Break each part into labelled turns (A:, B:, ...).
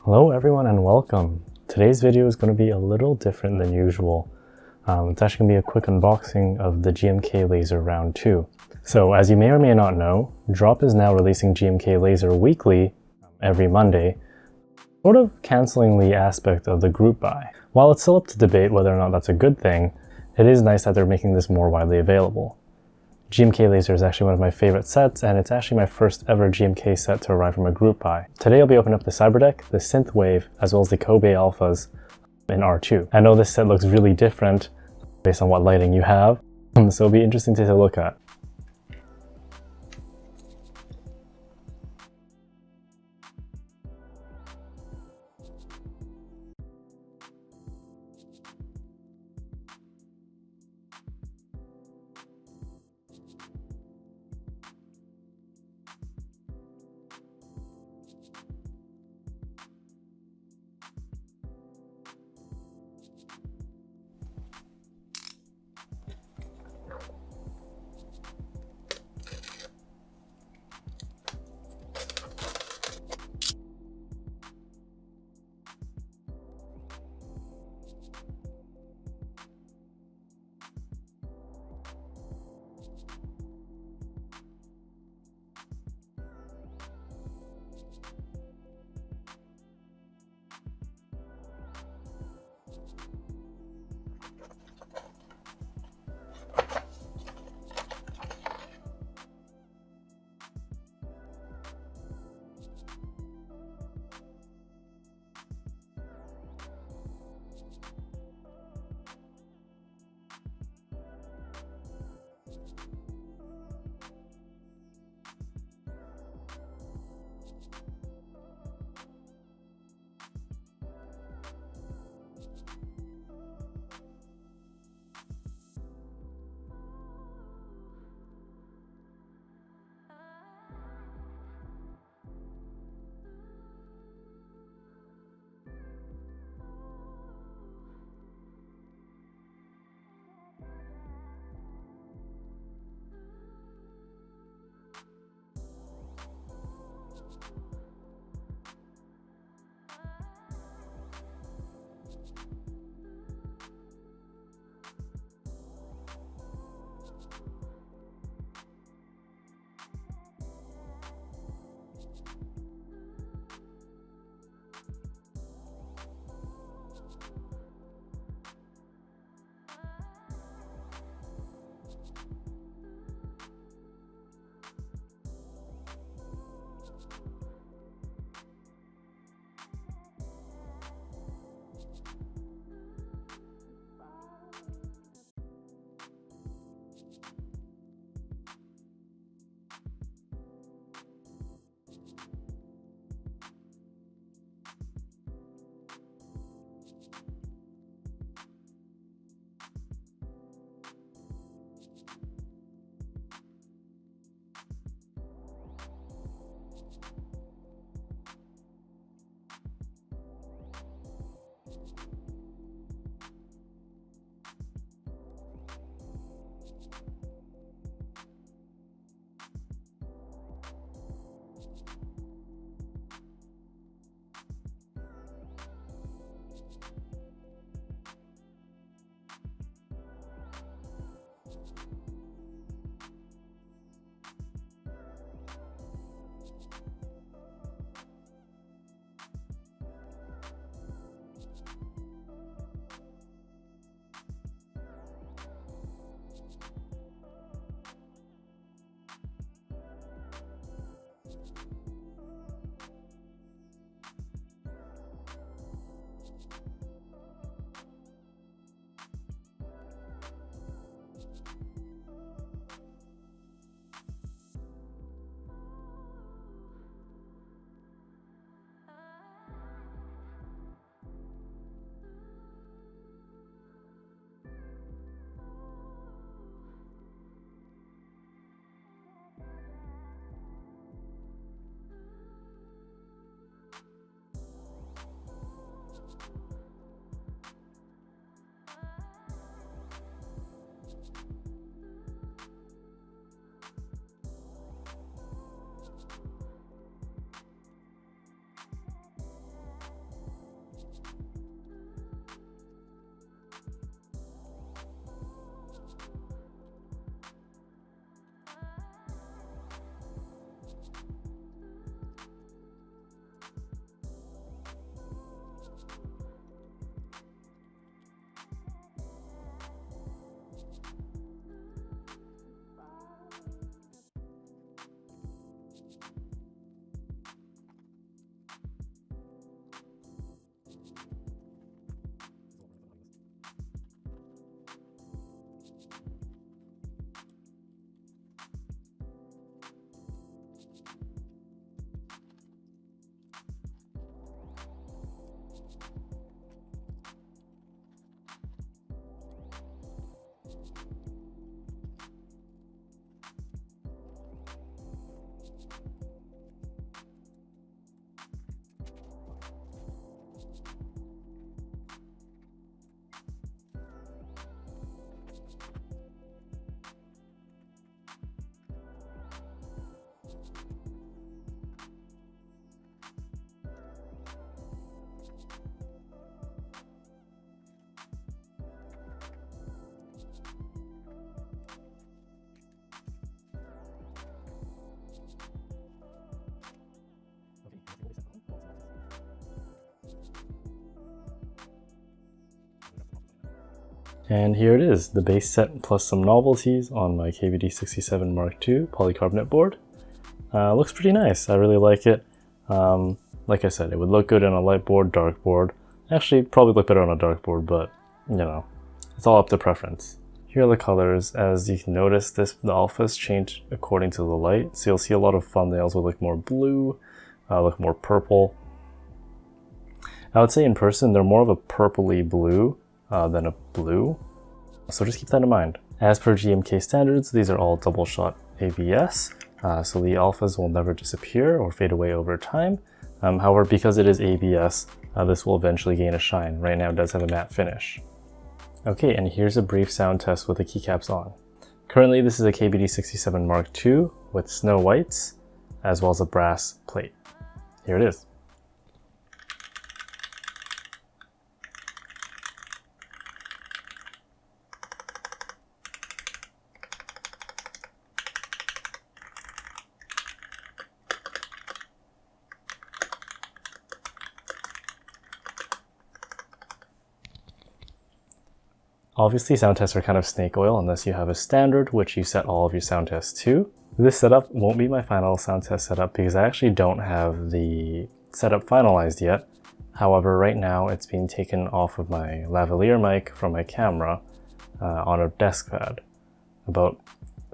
A: Hello everyone and welcome. Today's video is going to be a little different than usual. It's actually going to be a quick unboxing of the GMK laser round 2. So as you may or may not know, Drop is now releasing GMK laser weekly every Monday, sort of cancelling the aspect of the group buy. While it's still up to debate whether or not that's a good thing, it is nice that they're making this more widely available. GMK laser is actually one of my favorite sets, and it's actually my first ever GMK set to arrive from a group buy. Today I'll be opening up the Cyberdeck, the Synthwave, as well as the Kobe Alphas in R2. I know this set looks really different based on what lighting you have, so it'll be interesting to take a look at. And here it is, the base set plus some novelties on my KVD67 Mark II polycarbonate board. Looks pretty nice, I really like it. Like I said, it would look good on a light board, dark board. Actually, probably look better on a dark board, but you know, it's all up to preference. Here are the colors. As you can notice, the alphas change according to the light. So you'll see a lot of thumbnails will look more blue, look more purple. I would say in person, they're more of a purpley blue than a blue. So just keep that in mind. As per GMK standards, these are all double shot ABS. So the alphas will never disappear or fade away over time. However, because it is ABS, this will eventually gain a shine. Right now it does have a matte finish. Okay, and here's a brief sound test with the keycaps on. Currently this is a KVD67 Mark II with snow whites, as well as a brass plate. Here it is. Obviously, sound tests are kind of snake oil unless you have a standard, which you set all of your sound tests to. This setup won't be my final sound test setup because I actually don't have the setup finalized yet. However, right now it's being taken off of my lavalier mic from my camera on a desk pad, about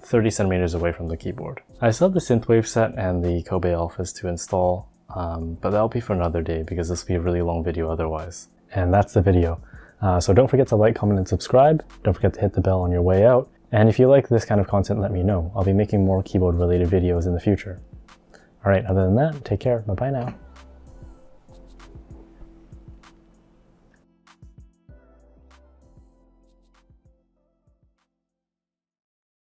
A: 30 centimeters away from the keyboard. I still have the synthwave set and the Kobe alphas to install, but that'll be for another day because this will be a really long video otherwise. And that's the video. So don't forget to like, comment, and subscribe. Don't forget to hit the bell on your way out. And if you like this kind of content, let me know. I'll be making more keyboard related videos in the future. Alright, other than that, take care. Bye-bye now.